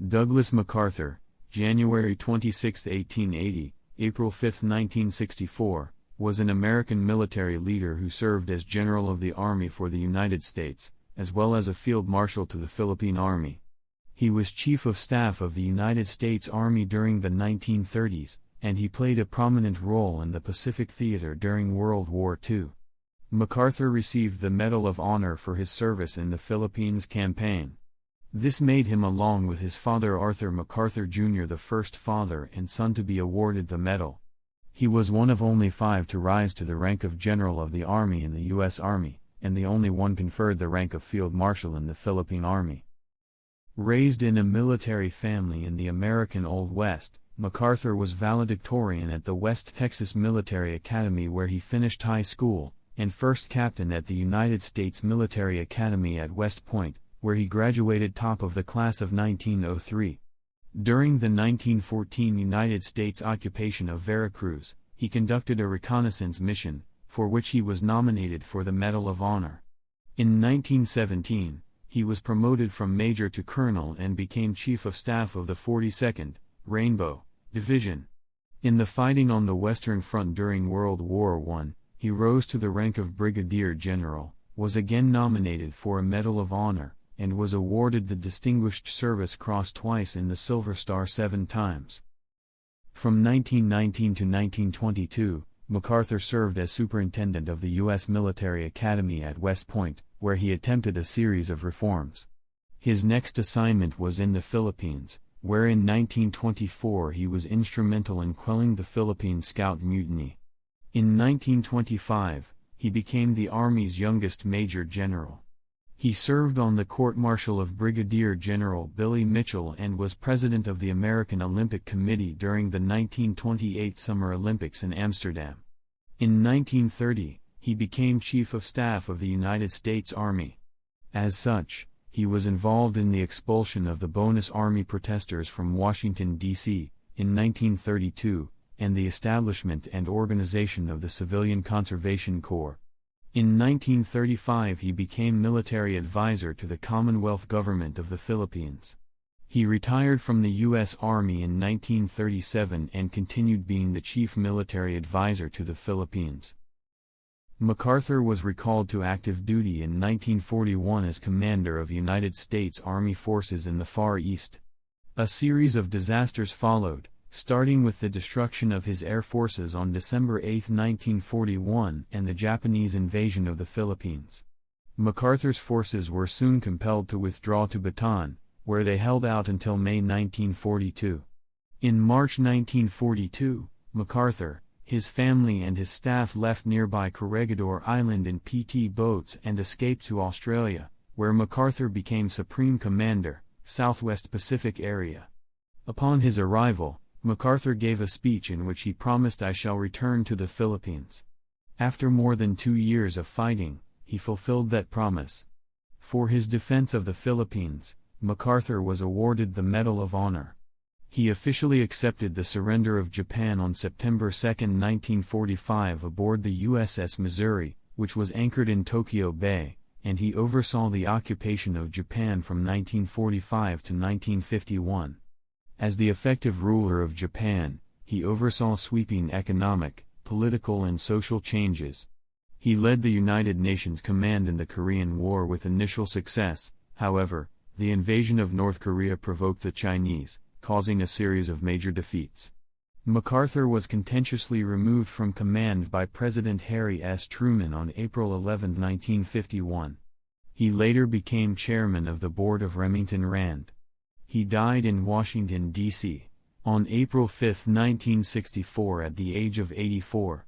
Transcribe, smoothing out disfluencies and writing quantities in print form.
Douglas MacArthur, January 26, 1880, April 5, 1964, was an American military leader who served as General of the Army for the United States, as well as a Field Marshal to the Philippine Army. He was Chief of Staff of the United States Army during the 1930s, and he played a prominent role in the Pacific Theater during World War II. MacArthur received the Medal of Honor for his service in the Philippines campaign. This made him, along with his father Arthur MacArthur Jr., the first father and son to be awarded the medal. He was one of only 5 to rise to the rank of General of the Army in the U.S. Army, and the only one conferred the rank of Field Marshal in the Philippine Army. Raised in a military family in the American Old West, MacArthur was valedictorian at the West Texas Military Academy, where he finished high school, and first captain at the United States Military Academy at West Point, where he graduated top of the class of 1903. During the 1914 United States occupation of Veracruz, he conducted a reconnaissance mission, for which he was nominated for the Medal of Honor. In 1917, he was promoted from major to colonel and became Chief of Staff of the 42nd Rainbow Division. In the fighting on the Western Front during World War I, he rose to the rank of Brigadier General, was again nominated for a Medal of Honor, and was awarded the Distinguished Service Cross twice and the Silver Star 7 times. From 1919 to 1922, MacArthur served as Superintendent of the U.S. Military Academy at West Point, where he attempted a series of reforms. His next assignment was in the Philippines, where in 1924 he was instrumental in quelling the Philippine Scout Mutiny. In 1925, he became the Army's youngest Major General. He served on the court-martial of Brigadier General Billy Mitchell and was president of the American Olympic Committee during the 1928 Summer Olympics in Amsterdam. In 1930, he became Chief of Staff of the United States Army. As such, he was involved in the expulsion of the Bonus Army protesters from Washington, D.C., in 1932, and the establishment and organization of the Civilian Conservation Corps. In 1935 he became military advisor to the Commonwealth Government of the Philippines. He retired from the U.S. Army in 1937 and continued being the chief military advisor to the Philippines. MacArthur was recalled to active duty in 1941 as commander of United States Army forces in the Far East. A series of disasters followed, starting with the destruction of his air forces on December 8, 1941 and the Japanese invasion of the Philippines. MacArthur's forces were soon compelled to withdraw to Bataan, where they held out until May 1942. In March 1942, MacArthur, his family and his staff left nearby Corregidor Island in PT boats and escaped to Australia, where MacArthur became Supreme Commander, Southwest Pacific Area. Upon his arrival, MacArthur gave a speech in which he promised, "I shall return to the Philippines." After more than 2 years of fighting, he fulfilled that promise. For his defense of the Philippines, MacArthur was awarded the Medal of Honor. He officially accepted the surrender of Japan on September 2, 1945 aboard the USS Missouri, which was anchored in Tokyo Bay, and he oversaw the occupation of Japan from 1945 to 1951. As the effective ruler of Japan, he oversaw sweeping economic, political and social changes. He led the United Nations Command in the Korean War with initial success. However, the invasion of North Korea provoked the Chinese, causing a series of major defeats. MacArthur was contentiously removed from command by President Harry S. Truman on April 11, 1951. He later became chairman of the board of Remington Rand. He died in Washington, D.C., on April 5, 1964 at the age of 84.